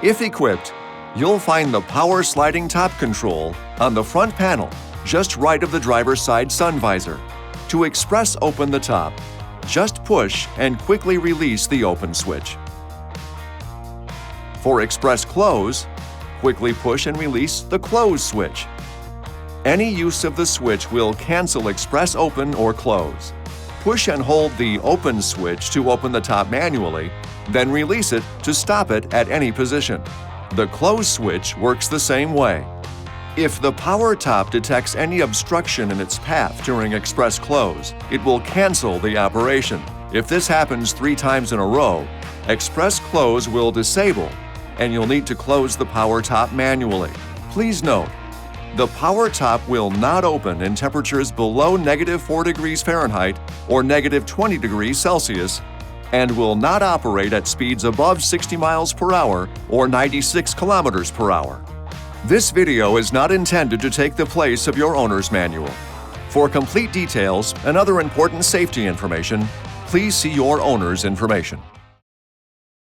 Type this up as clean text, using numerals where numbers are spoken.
If equipped, you'll find the power sliding top control on the front panel, just right of the driver's side sun visor. To express open the top, just push and quickly release the open switch. For express close, quickly push and release the close switch. Any use of the switch will cancel express open or close. Push and hold the open switch to open the top manually, then release it to stop it at any position. The close switch works the same way. If the power top detects any obstruction in its path during express close, it will cancel the operation. If this happens 3 times in a row, express close will disable and you'll need to close the power top manually. Please note, the power top will not open in temperatures below -4 degrees Fahrenheit or -20 degrees Celsius and will not operate at speeds above 60 miles per hour or 96 kilometers per hour. This video is not intended to take the place of your owner's manual. For complete details and other important safety information, please see your owner's information.